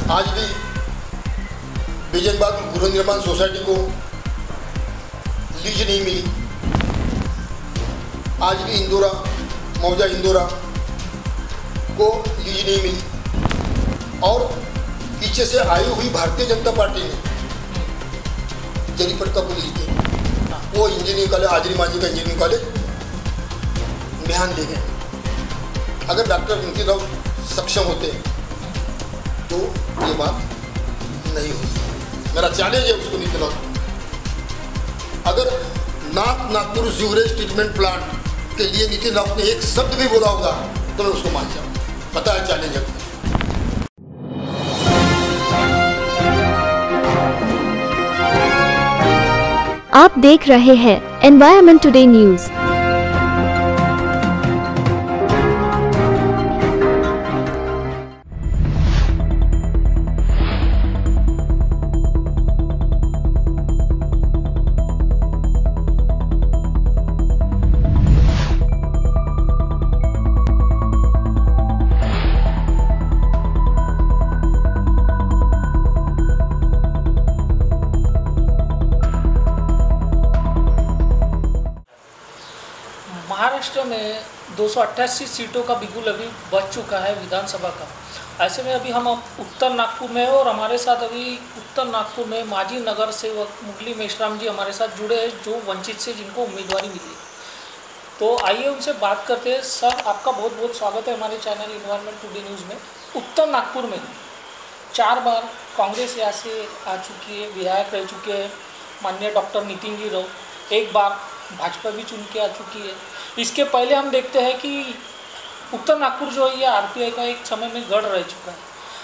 आज भी बिजनबाग गृह निर्माण सोसाइटी को लीज नहीं मिली। आज भी इंदौरा मौजा इंदौरा को लीज नहीं मिली और पीछे से आई हुई भारतीय जनता पार्टी ने जरीपटका को लीज दी। वो इंजीनियरिंग कॉलेज आजरी मांझी का इंजीनियरिंग कॉलेज म्यान ले गए। अगर डॉक्टर नितिन राउत सक्षम होते तो ये बात नहीं होती। मेरा चैलेंज है उसको नितिन राउत, अगर नागपुर सीवरेज ट्रीटमेंट प्लांट के लिए नितिन राउत ने एक शब्द भी बोला होगा तो मैं उसको मान जाऊँ। पता है चैलेंज है। आप देख रहे हैं एनवायरमेंट टुडे न्यूज। महाराष्ट्र में 288 सीटों का बिगुल अभी बच चुका है विधानसभा का। ऐसे में अभी हम उत्तर नागपुर में हैं और हमारे साथ अभी उत्तर नागपुर में माजी नगर सेवक मुरली मेश्राम जी हमारे साथ जुड़े हैं, जो वंचित से जिनको उम्मीदवारी मिली। तो आइए उनसे बात करते हैं। सर, आपका बहुत बहुत स्वागत है हमारे चैनल एनवायरमेंट टुडे न्यूज़ में। उत्तर नागपुर में 4 बार कांग्रेस यहाँ से आ चुकी है, विधायक रह चुके हैं माननीय डॉक्टर नितिन जी राउत। एक बार भाजपा भी चुन के आ चुकी है। इसके पहले हम देखते हैं कि उत्तर नागपुर जो है ये आरपीआई का एक समय में गढ़ रह चुका है।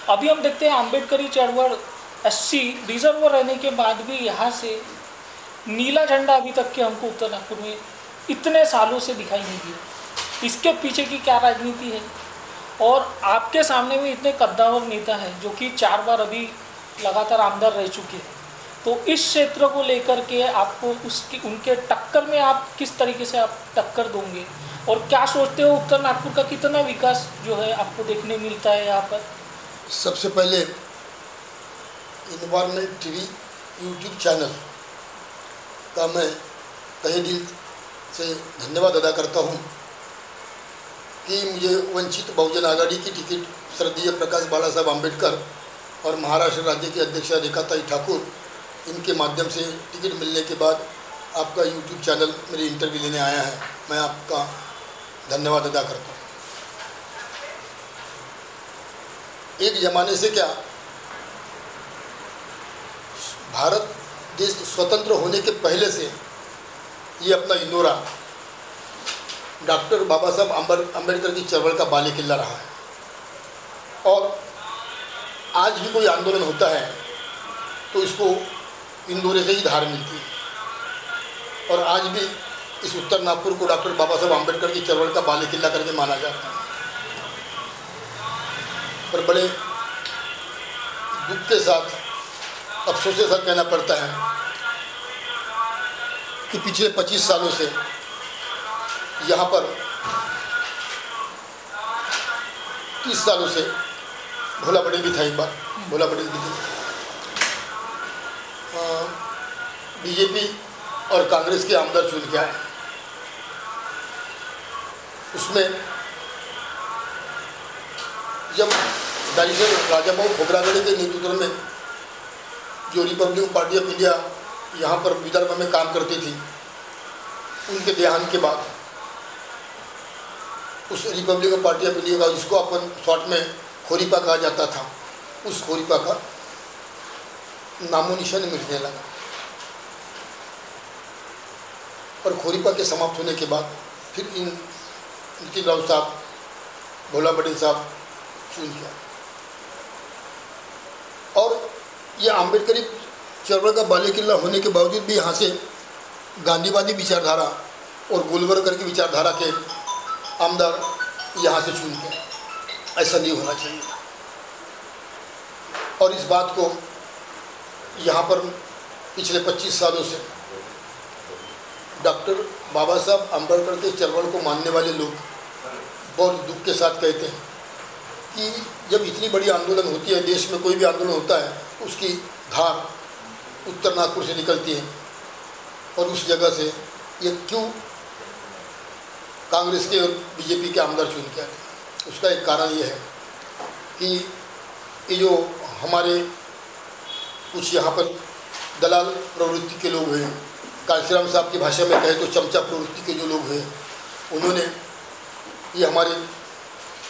अभी हम देखते हैं अम्बेडकरी चळवळ SC रिजर्व रहने के बाद भी यहाँ से नीला झंडा अभी तक के हमको उत्तर नागपुर में इतने सालों से दिखाई नहीं दिया। इसके पीछे की क्या राजनीति है? और आपके सामने में इतने कद्दावर नेता हैं जो कि 4 बार अभी लगातार आमदार रह चुके हैं। तो इस क्षेत्र को लेकर के आपको उनके टक्कर में आप किस तरीके से आप टक्कर दोगे और क्या सोचते हो उत्तर नागपुर का कितना विकास जो है आपको देखने मिलता है यहाँ पर? सबसे पहले एनवायरमेंट टीवी यूट्यूब चैनल का मैं तहे दिल से धन्यवाद अदा करता हूँ कि मुझे वंचित बहुजन आघाड़ी की टिकट स्वर्गीय प्रकाश बाला साहब आम्बेडकर और महाराष्ट्र राज्य की अध्यक्षा रेखाताई ठाकुर इनके माध्यम से टिकट मिलने के बाद आपका यूट्यूब चैनल मेरी इंटरव्यू लेने आया है। मैं आपका धन्यवाद अदा करता हूँ। एक ज़माने से क्या भारत देश स्वतंत्र होने के पहले से ये अपना इंदौरा डॉक्टर बाबा साहब अम्बेडकर की चळवळ का बाले किल्ला रहा है और आज भी कोई आंदोलन होता है तो इसको इंदौरे से ही धार मिलती है। और आज भी इस उत्तर नागपुर को डॉक्टर बाबा साहब आम्बेडकर की चळवळ का बाले किल्ला करके माना जाता है। पर बड़े दुख के साथ, अफसोस के साथ कहना पड़ता है कि पिछले 25 सालों से यहाँ पर 30 सालों से भोला पटेल भी था। एक बार भोला पटेल भी थे। बीजेपी और कांग्रेस के आमदार चुन के आए। उसमें जब डायरेक्टर राजाभाऊ खोब्रागडे के नेतृत्व में जो रिपब्लिकन पार्टी ऑफ इंडिया यहाँ पर विदर्भ में काम करती थी, उनके देहांत के बाद उस रिपब्लिकन पार्टी ऑफ इंडिया का, जिसको अपन शॉर्ट में खोरीपा कहा जाता था, उस खोरीपा का नामो निशान मिटने लगा। और खोरीपा के समाप्त होने के बाद फिर इन नितिन राउत साहब, भोला पटेल साहब चुन किया। और ये आम्बेडकरी चळवळ का बाले किल्ला होने के बावजूद भी यहाँ से गांधीवादी विचारधारा और गोलवलकर की विचारधारा के आमदार यहाँ से चुन के। ऐसा नहीं होना चाहिए था। और इस बात को यहाँ पर पिछले 25 सालों से डॉक्टर बाबा साहब आम्बेडकर के चळवळ को मानने वाले लोग बहुत दुख के साथ कहते हैं कि जब इतनी बड़ी आंदोलन होती है, देश में कोई भी आंदोलन होता है, उसकी धार उत्तर नागपुर से निकलती है। और उस जगह से ये क्यों कांग्रेस के और बीजेपी के आमदार चुन के आते, उसका एक कारण ये है कि ये जो हमारे कुछ यहाँ पर दलाल प्रवृत्ति के लोग हैं, कांशीराम साहब की भाषा में कहे तो चमचा प्रवृत्ति के जो लोग हैं, उन्होंने ये हमारे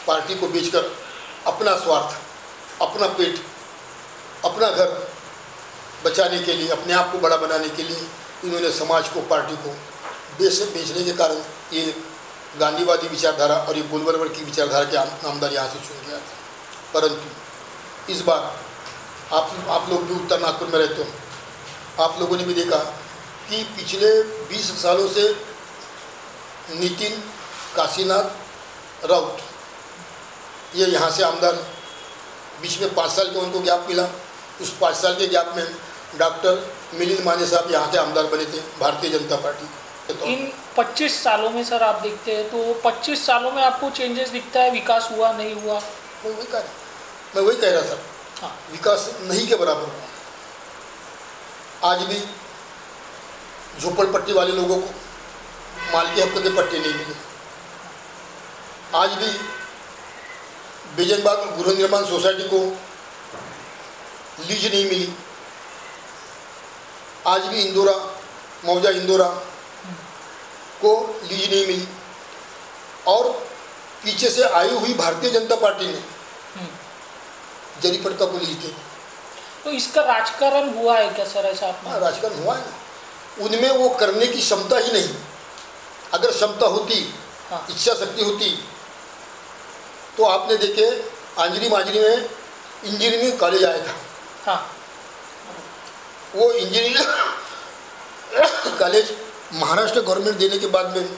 पार्टी को बेचकर अपना स्वार्थ, अपना पेट, अपना घर बचाने के लिए, अपने आप को बड़ा बनाने के लिए इन्होंने समाज को, पार्टी को बेचने के कारण ये गांधीवादी विचारधारा और ये गोलवलकर की विचारधारा के नामदार यहाँ से चुन गया था। परंतु इस बार आप लोग भी उत्तर नागपुर में रहते हो, आप लोगों ने भी देखा कि पिछले 20 सालों से नितिन काशीनाथ राउत ये यहाँ से आमदार, बीच में 5 साल का उनको गैप मिला। उस 5 साल के गैप में डॉक्टर मिलिंद माने साहब यहाँ के आमदार बने थे भारतीय जनता पार्टी के। इन 25 सालों में सर आप देखते हैं तो 25 सालों में आपको चेंजेस दिखता है, विकास हुआ नहीं हुआ? मैं वही कह रहा सर, हाँ, विकास नहीं के बराबर हुआ। आज भी झोपड़पट्टी वाले लोगों को मालिकी हक के पट्टे नहीं मिले। आज भी बेजनबाग गृह निर्माण सोसाइटी को लीज नहीं मिली। आज भी इंदौरा, मौजा इंदौरा को लीज नहीं मिली। और पीछे से आई हुई भारतीय जनता पार्टी ने जरीपटका को लीज दे। तो इसका राजकारण हुआ है क्या सर? ऐसा आपने? हाँ, राजकारण हुआ है ना। उनमें वो करने की क्षमता ही नहीं। अगर क्षमता होती, हाँ, इच्छा शक्ति होती तो आपने देखे आंजरी मांजरी में इंजीनियरिंग कॉलेज आया था। हाँ, वो इंजीनियरिंग कॉलेज महाराष्ट्र गवर्नमेंट देने के बाद में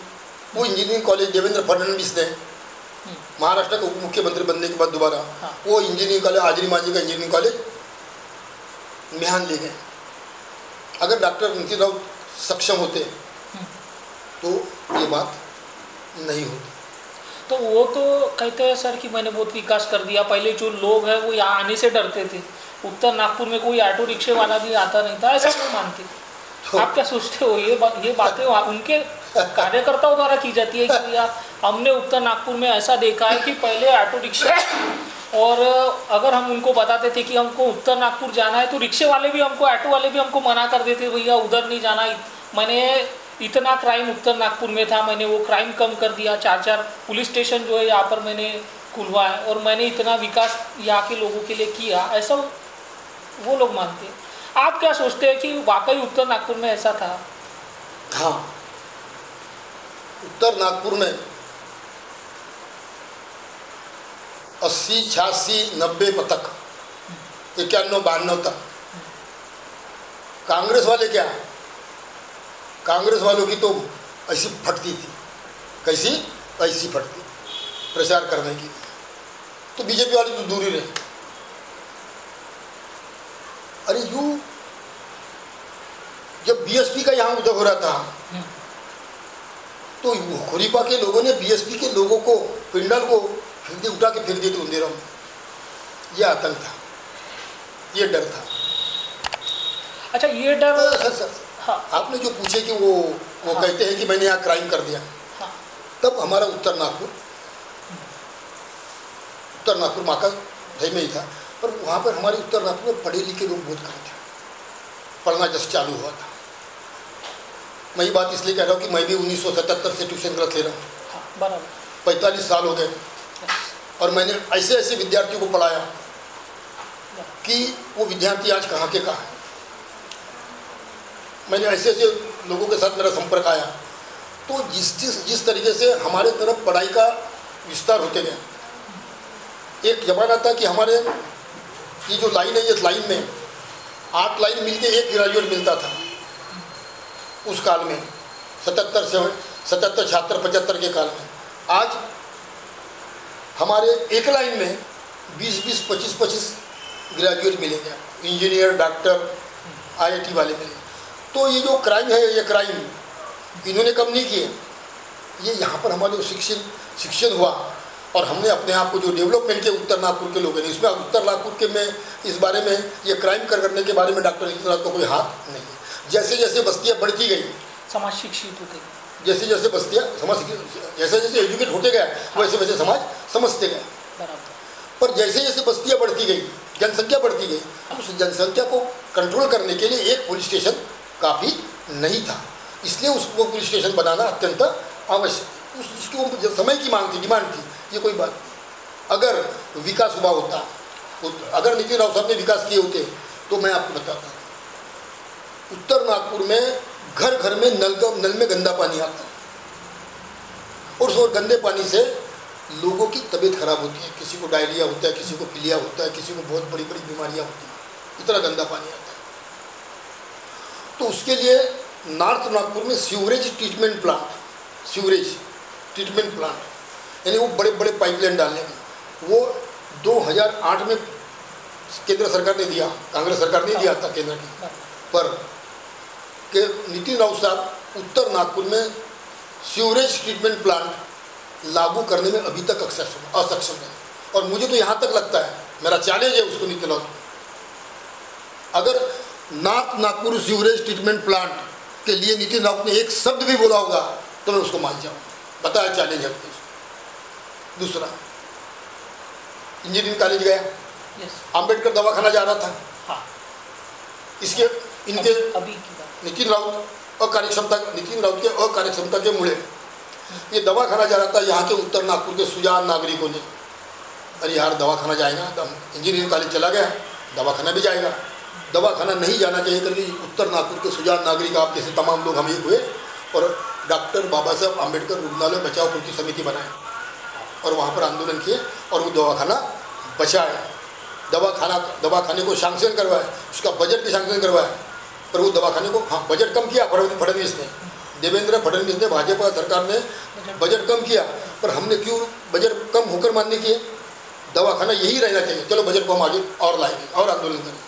वो इंजीनियरिंग कॉलेज देवेंद्र फडणवीस ने महाराष्ट्र के उप मुख्यमंत्री बनने के बाद दोबारा, हाँ, वो इंजीनियरिंग कॉलेज आंजरी मांजरी का इंजीनियरिंग कॉलेज मिहान ले गए। अगर डॉक्टर नितिन राउत सक्षम होते तो ये बात नहीं होती। तो वो तो कहते हैं सर कि मैंने बहुत विकास कर दिया। पहले जो लोग हैं वो यहाँ आने से डरते थे। उत्तर नागपुर में कोई ऑटो रिक्शे वाला भी आता नहीं था, ऐसा क्यों मानते? तो आप क्या सोचते हो? ये बातें उनके कार्यकर्ताओं द्वारा की जाती है कि यार हमने उत्तर नागपुर में ऐसा देखा है कि पहले ऑटो रिक्शा, और अगर हम उनको बताते थे कि हमको उत्तर नागपुर जाना है तो रिक्शे वाले भी हमको, ऑटो वाले भी हमको मना कर देते, भैया उधर नहीं जाना। मैंने इतना क्राइम उत्तर नागपुर में था, मैंने वो क्राइम कम कर दिया। 4 पुलिस स्टेशन जो है यहाँ पर मैंने खुलवाया, और मैंने इतना विकास यहाँ के लोगों के लिए किया, ऐसा वो लोग मानते हैं। आप क्या सोचते हैं कि वाकई उत्तर नागपुर में ऐसा था? हाँ, उत्तर नागपुर में 80, 86, 90 तक, 91, 92 तक कांग्रेस वाले क्या, कांग्रेस वालों की तो ऐसी फटती थी, कैसी ऐसी फटती प्रचार करने की। तो बीजेपी वाले तो दूर ही रहे। अरे यूं जब बीएसपी का यहाँ उदय हो रहा था तो खोरीपा के लोगों ने बीएसपी के लोगों को, पिंडल को उठा के फेंक देते अंधेरों में। यह आतंक था, ये डर था। अच्छा, ये डर सर, हाँ, आपने जो पूछे कि वो हाँ, कहते हैं कि मैंने यहाँ क्राइम कर दिया, हाँ, तब हमारा उत्तर नागपुर माँ का भय में ही था। पर वहाँ पर हमारे उत्तर नागपुर में पढ़े लिखे लोग बहुत कम थे, पढ़ना जस्ट चालू हुआ था। मैं ये बात इसलिए कह रहा हूँ कि मैं भी 1977 से ट्यूशन क्लास ले रहा हूँ। हाँ, बराबर। 45 साल हो गए और मैंने ऐसे ऐसे विद्यार्थियों को पढ़ाया कि वो विद्यार्थी आज कहाँ के कहाँ है। मैंने ऐसे ऐसे लोगों के साथ मेरा संपर्क आया। तो जिस तरीके से हमारे तरफ पढ़ाई का विस्तार होते गया, एक ज़माना था कि हमारे ये जो लाइन है, इस लाइन में 8 लाइन मिलके 1 ग्रेजुएट मिलता था उस काल में, 77, 76, 75 के काल में। आज हमारे एक लाइन में 20, 25 ग्रेजुएट मिलेंगे, इंजीनियर, डॉक्टर, IIT वाले मिलेंगे। तो ये जो क्राइम है, ये क्राइम इन्होंने कम नहीं किए। ये यहाँ पर हमारे जो शिक्षण हुआ और हमने अपने आप को जो डेवलपमेंट के उत्तर नागपुर के लोग हैं, इसमें उत्तर नागपुर के में इस बारे में ये क्राइम करने के बारे में डॉक्टर नितिन राउत का कोई हाथ नहीं है। जैसे जैसे बस्तियाँ बढ़ती गई, समाज शिक्षित होते गए, जैसे जैसे बस्तियाँ समाज जैसे जैसे एजुकेट होते गए वैसे वैसे समाज समझते गए। पर जैसे जैसे बस्तियाँ बढ़ती गई, जनसंख्या बढ़ती गई, उस जनसंख्या को कंट्रोल करने के लिए एक पुलिस स्टेशन काफ़ी नहीं था, इसलिए उसको पुलिस स्टेशन बनाना अत्यंत आवश्यक। उसकी समय की मांग थी, डिमांड थी, ये कोई बात नहीं। अगर विकास हुआ होता, अगर नितिन राउत साहब ने विकास किए होते तो मैं आपको बताता हूँ, उत्तर नागपुर में घर घर में नल में गंदा पानी आता है और उस गंदे पानी से लोगों की तबीयत खराब होती है, किसी को डायरिया होता है, किसी को पीलिया होता है, किसी को बहुत बड़ी बड़ी बीमारियां होती हैं, इतना गंदा पानी आता है। तो उसके लिए नॉर्थ नागपुर में सीवरेज ट्रीटमेंट प्लांट यानी वो बड़े बड़े पाइपलाइन डालने की, वो 2008 में केंद्र सरकार ने दिया, कांग्रेस सरकार ने दिया था केंद्र की, पर के नितिन राउत साहब उत्तर नागपुर में सीवरेज ट्रीटमेंट प्लांट लागू करने में अभी तक असक्षम है। और मुझे तो यहाँ तक लगता है, मेरा चैलेंज है उसको नितिन राउत, अगर north Nagpur sewerage treatment plant के लिए नितिन राउत ने एक शब्द भी बोला होगा तो मैं उसको मान जाऊँ, बताया चैलेंज है। दूसरा, इंजीनियरिंग कॉलेज गया, अंबेडकर दवाखाना जा रहा था, हाँ। इसके इनके अभी की बात, नितिन राउत के अकार्यक्षमता के मूल्य ये दवाखाना जा रहा था। यहाँ के उत्तर नागपुर के सुजान नागरिकों ने, अरे यार दवाखाना जाएगा, इंजीनियरिंग कॉलेज चला गया, दवाखाना भी जाएगा, दवाखाना नहीं जाना चाहिए करके उत्तर नागपुर के सुजान नागरिक आप जैसे तमाम लोग हम एक हुए और डॉक्टर बाबा साहब आम्बेडकर रुग्णालय बचाओ पूर्ति समिति बनाए और वहाँ पर आंदोलन किए और वो दवाखाना बचाए, दवाखाने को सैंक्शन करवाए, उसका बजट भी सैंक्शन करवाए, पर वो दवाखाने को, हाँ बजट कम किया फडणवीस ने, देवेंद्र फडणवीस ने, भाजपा सरकार ने बजट कम किया, पर हमने क्यों बजट कम होकर मान्य किए? दवाखाना यही रहना चाहिए, चलो बजट को हम आगे और लाएंगे और आंदोलन करेंगे।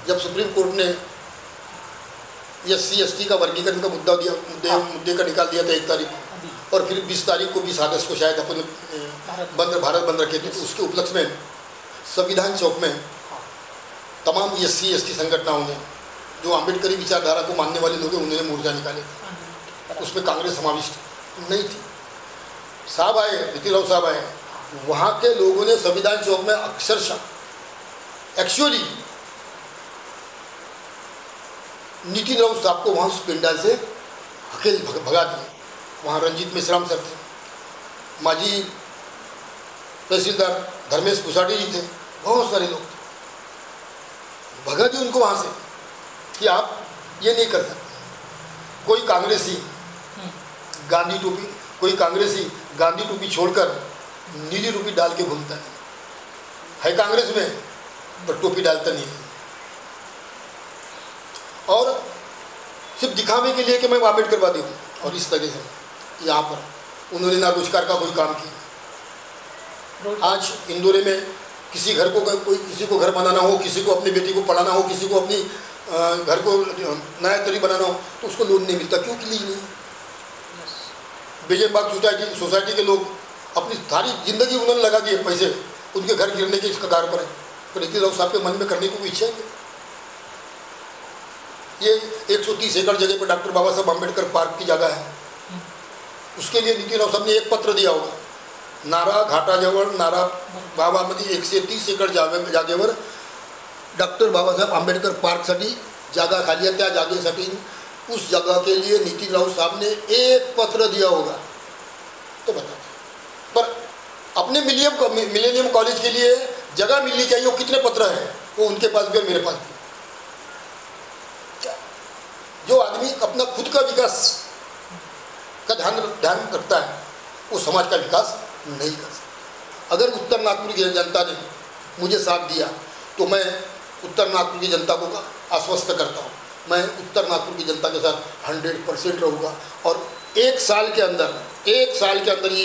जब सुप्रीम कोर्ट ने SC/ST का वर्गीकरण का मुद्दे का निकाल दिया था 1 तारीख को, और फिर 20 तारीख को 20 अगस्त को शायद अपन भारत बंद रखे थे, तो उसके उपलक्ष्य में संविधान चौक में तमाम SC/ST संगठनों ने, जो अम्बेडकरी विचारधारा को मानने वाले लोग हैं, उन्होंने मोर्चा निकाले थे, उसमें कांग्रेस समाविष्ट नहीं थी। साहब आए, नितिन राउत साहब आए, वहाँ के लोगों ने संविधान चौक में अक्षरशः एक्चुअली नितिन राउत साहब को वहाँ उस पिंडाल से हकेल भगा दिए। वहाँ रंजीत मिश्राम सर थे, माजी तहसीलदार धर्मेश कुसाटी जी थे, बहुत सारे लोग थे, भगा दिए उनको वहाँ से कि आप ये नहीं कर सकते। कोई कांग्रेसी गांधी टोपी छोड़कर नीली टोपी डाल के घूमता है कांग्रेस में, पर टोपी डालता नहीं है, और सिर्फ दिखावे के लिए कि मैं अम्बेडकरवादी हूँ। और इस तरह से यहाँ पर उन्होंने ना रोजगार का कोई काम किया। आज इंदौर में किसी घर को किसी को घर बनाना हो, किसी को अपनी बेटी को पढ़ाना हो, किसी को अपनी घर को नया तरी बनाना हो, तो उसको लोन नहीं मिलता। क्यों कि नहीं? बेजनबाग सोसाइटी के लोग अपनी सारी जिंदगी उन्होंने लगा दिए पैसे, उनके घर गिरने के इस कगार पर है, तो नितिन राउत साहब के मन में करने की कोई इच्छा है? ये 130 एकड़ जगह पर डॉक्टर बाबा साहब आम्बेडकर पार्क की जगह है, उसके लिए नितिन राउत साहब ने एक पत्र दिया होगा। नारा घाटाजवळ नारा गावामध्ये 130 एकड़ जागेवर डॉक्टर बाबासाहेब आंबेडकर पार्कसाठी जागा खाली है, त्या जागेसाठी उस जगह के लिए नितिन राउत साहब ने एक पत्र दिया होगा तो बता। पर अपने मिलेनियम कॉलेज के लिए जगह मिलनी चाहिए, वो कितने पत्र हैं, वो उनके पास भी और मेरे पास भी। जो आदमी अपना खुद का विकास का ध्यान रखता है, वो समाज का विकास नहीं कर सकता। अगर उत्तर नागपुर की जनता ने मुझे साथ दिया तो मैं उत्तर नागपुर की जनता को आश्वस्त करता हूँ, मैं उत्तर नागपुर की जनता के साथ 100% रहूँगा और एक साल के अंदर ये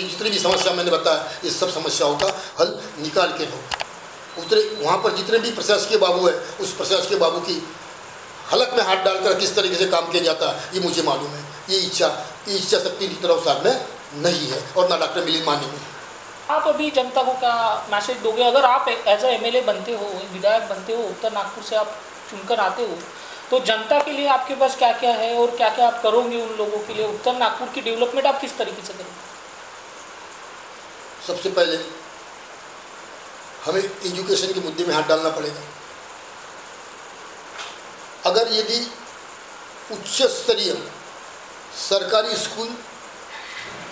जितनी भी समस्या मैंने बताया, इस सब समस्याओं का हल निकाल के रहूँगा। वहाँ पर जितने भी प्रशासकीय बाबू है, उस प्रशासकीय बाबू की हलक में हाथ डालकर किस तरीके से काम किया जाता है, ये मुझे मालूम है। ये इच्छा शक्ति नितिन राउत साहब में नहीं है और ना डॉक्टर मिलिंद माने में। आप अभी जनता को क्या मैसेज दोगे, अगर आप एज ए MLA बनते हो, विधायक बनते हो, उत्तर नागपुर से आप चुनकर आते हो, तो जनता के लिए आपके पास क्या क्या है और क्या क्या आप करोगे उन लोगों के लिए? उत्तर नागपुर की डेवलपमेंट आप किस तरीके से करोगे? सबसे पहले हमें एजुकेशन के मुद्दे में हाथ डालना पड़ेगा। अगर यदि उच्च स्तरीय सरकारी स्कूल,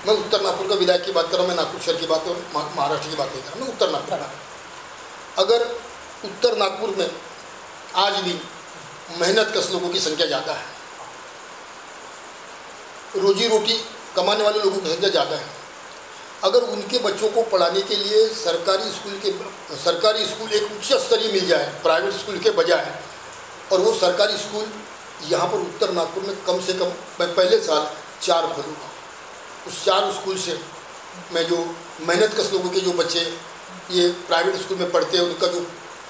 मैं उत्तर नागपुर का विधायक की बात कर रहा हूँ, मैं नागपुर शहर की बात और महाराष्ट्र की बात नहीं कर रहा, मैं उत्तर नागपुर का। अगर उत्तर नागपुर में आज भी मेहनतकश लोगों की संख्या ज़्यादा है, रोजी रोटी कमाने वाले लोगों की संख्या ज़्यादा है, अगर उनके बच्चों को पढ़ाने के लिए सरकारी स्कूल एक उच्च स्तरीय मिल जाए प्राइवेट स्कूल के बजाय, और वो सरकारी स्कूल यहाँ पर उत्तर नागपुर में कम से कम मैं पहले साल 4 खोलूँगा। उस 4 स्कूल से मैं जो मेहनतकश लोगों के जो बच्चे ये प्राइवेट स्कूल में पढ़ते हैं, उनका जो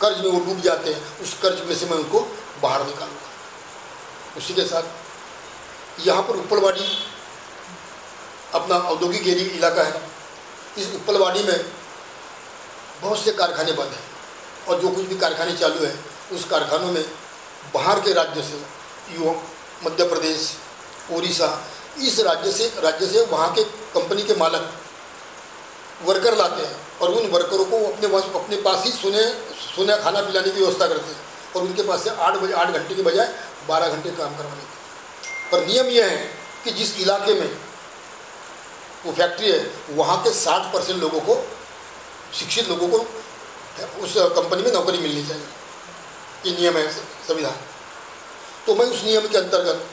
कर्ज में वो डूब जाते हैं, उस कर्ज में से मैं उनको बाहर निकालूंगा। उसी के साथ यहाँ पर उपलवाड़ी अपना औद्योगिक एरिया इलाका है, इस उपलवाड़ी में बहुत से कारखाने बंद हैं, और जो कुछ भी कारखाने चालू है उस कारखानों में बाहर के राज्य से मध्य प्रदेश, उड़ीसा, इस राज्य से वहाँ के कंपनी के मालक वर्कर लाते हैं, और उन वर्करों को अपने पास ही सोने खाना पिलाने की व्यवस्था करते हैं, और उनके पास से 8 घंटे के बजाय 12 घंटे काम करवा लेते हैं। पर नियम यह है कि जिस इलाके में वो फैक्ट्री है वहाँ के 60% लोगों को, शिक्षित लोगों को उस कंपनी में नौकरी मिलनी चाहिए। ये नियम है संविधान। तो मैं उस नियम के अंतर्गत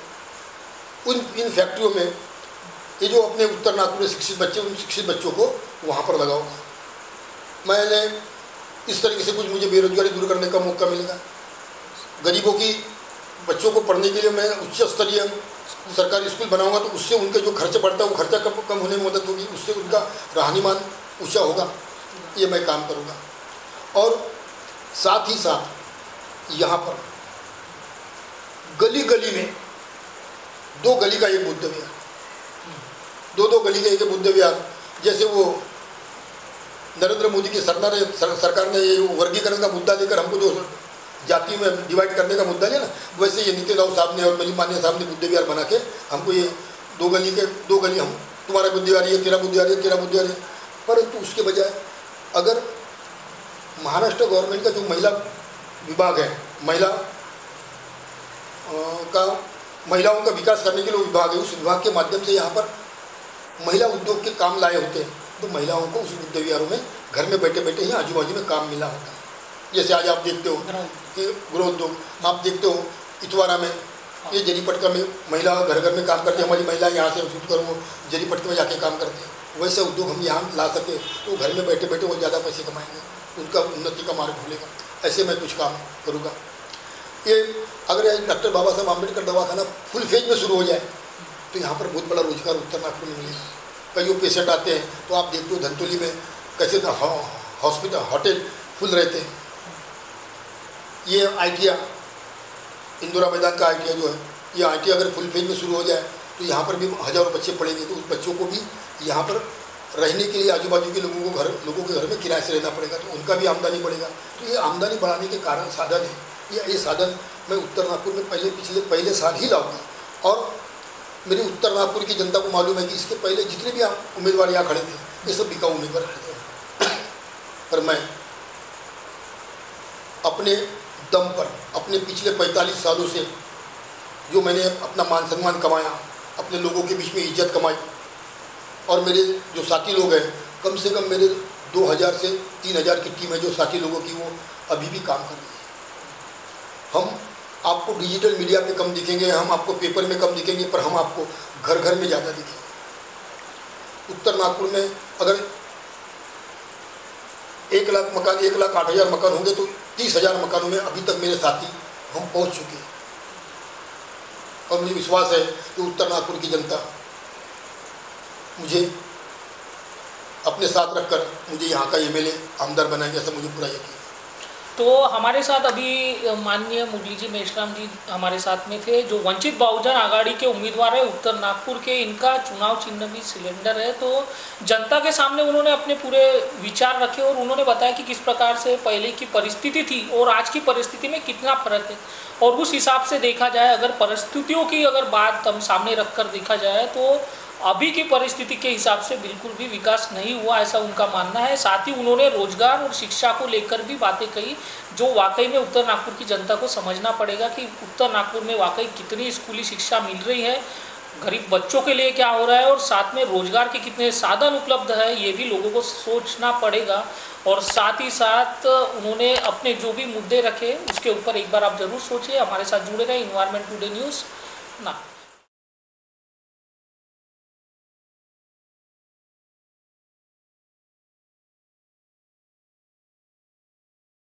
इन फैक्ट्रियों में ये जो अपने उत्तर नागपुर में शिक्षित बच्चे, उन शिक्षित बच्चों को वहाँ पर लगाऊंगा। मैंने इस तरीके से कुछ मुझे बेरोजगारी दूर करने का मौका मिलेगा। गरीबों की बच्चों को पढ़ने के लिए मैं उच्च स्तरीय सरकारी स्कूल बनाऊंगा, तो उससे उनके जो खर्च बढ़ता है वो खर्चा कम होने में मदद होगी, उससे उनका रहनीमान ऊँचा होगा। ये मैं काम करूँगा। और साथ ही साथ यहाँ पर गली गली में 2 गली का एक बुद्ध विहार, 2 गली का एक बुद्ध विहार, जैसे वो नरेंद्र मोदी की सरकार ने ये वर्गीकरण का मुद्दा लेकर हमको जो जाति में डिवाइड करने का मुद्दा लिया ना, वैसे ये नितिन राव साहब ने और मलिक मान्य साहब ने बुद्ध विहार बना के हमको ये 2 गली हम तुम्हारा बुद्ध विहार, ये तेरा बुद्ध विहार, ये तेरा बुद्ध विहार है। परंतु उसके बजाय अगर महाराष्ट्र गवर्नमेंट का जो महिला विभाग है, महिलाओं का विकास करने के लिए विभाग है, उस विभाग के माध्यम से यहाँ पर महिला उद्योग के काम लाए होते हैं, तो महिलाओं को उस बुद्ध विहारों में घर में बैठे बैठे ही आजू बाजू में काम मिला होता है। जैसे आज आप देखते हो कि गृह उद्योग, आप देखते हो इतवारा में ये जरीपटका में महिला घर घर में काम करती है, हमारी महिला यहाँ से शूट कर वो जरीपटका में जाके काम करते हैं। वैसे उद्योग हम यहाँ ला सके तो घर में बैठे बैठे वो ज़्यादा पैसे कमाएंगे, उनका उन्नति का मार्ग खुलेगा। ऐसे मैं कुछ काम करूँगा। ये अगर डॉक्टर बाबा साहब आम्बेडकर दवाखाना फुल फेज में शुरू हो जाए तो यहाँ पर बहुत बड़ा रोजगार उत्तर नागपुर में मिलेगा। कई पेशेंट आते हैं तो आप देखते हो धनतोली में कैसे हॉस्पिटल होटल फुल रहते हैं। ये ITI इंदिरा मैदान का ITI जो है, ये ITI अगर फुल फेज में शुरू हो जाए तो यहाँ पर भी हज़ारों बच्चे पढ़ेंगे, तो उस बच्चों को भी यहाँ पर रहने के लिए आजू बाजू के लोगों के घर में किराए से रहना पड़ेगा, तो उनका भी आमदनी बढ़ेगा। तो ये आमदनी बढ़ाने के कारण साधन है, ये साधन मैं उत्तर नागपुर में पहले साल ही लाऊंगा। और मेरी उत्तर नागपुर की जनता को मालूम है कि इसके पहले जितने भी उम्मीदवार यहाँ खड़े थे ये सब बिकाऊ उम्मीदवार खड़े थे, पर मैं अपने दम पर अपने पिछले 45 सालों से जो मैंने अपना मान सम्मान कमाया, अपने लोगों के बीच में इज्जत कमाई, और मेरे जो साथी लोग हैं, कम से कम मेरे 2000 से 3000 की टीम है जो साथी लोगों की, वो अभी भी काम कर रही है। हम आपको डिजिटल मीडिया पे कम दिखेंगे, हम आपको पेपर में कम दिखेंगे, पर हम आपको घर घर में ज़्यादा दिखेंगे। उत्तर नागपुर में अगर 1 लाख मकान, 1,08,000 मकान होंगे तो 30,000 मकानों में अभी तक मेरे साथी हम पहुंच चुके हैं। और मुझे विश्वास है कि उत्तर नागपुर की जनता मुझे अपने साथ रखकर मुझे यहाँ का MLA आमदार बनाएंगे, ऐसा मुझे पूरा यकीन है। तो हमारे साथ अभी माननीय मुरली जी मेश्राम जी हमारे साथ में थे, जो वंचित बहुजन आघाड़ी के उम्मीदवार है उत्तर नागपुर के। इनका चुनाव चिन्ह भी सिलेंडर है। तो जनता के सामने उन्होंने अपने पूरे विचार रखे और उन्होंने बताया कि किस प्रकार से पहले की परिस्थिति थी और आज की परिस्थिति में कितना फर्क है। और उस हिसाब से देखा जाए, अगर परिस्थितियों की अगर बात हम सामने रख कर देखा जाए तो अभी की परिस्थिति के हिसाब से बिल्कुल भी विकास नहीं हुआ, ऐसा उनका मानना है। साथ ही उन्होंने रोजगार और शिक्षा को लेकर भी बातें कही, जो वाकई में उत्तर नागपुर की जनता को समझना पड़ेगा कि उत्तर नागपुर में वाकई कितनी स्कूली शिक्षा मिल रही है, गरीब बच्चों के लिए क्या हो रहा है और साथ में रोजगार के कितने साधन उपलब्ध है, ये भी लोगों को सोचना पड़ेगा। और साथ ही साथ उन्होंने अपने जो भी मुद्दे रखे उसके ऊपर एक बार आप ज़रूर सोचिए। हमारे साथ जुड़े रहे। एनवायरनमेंट टुडे न्यूज़ ना।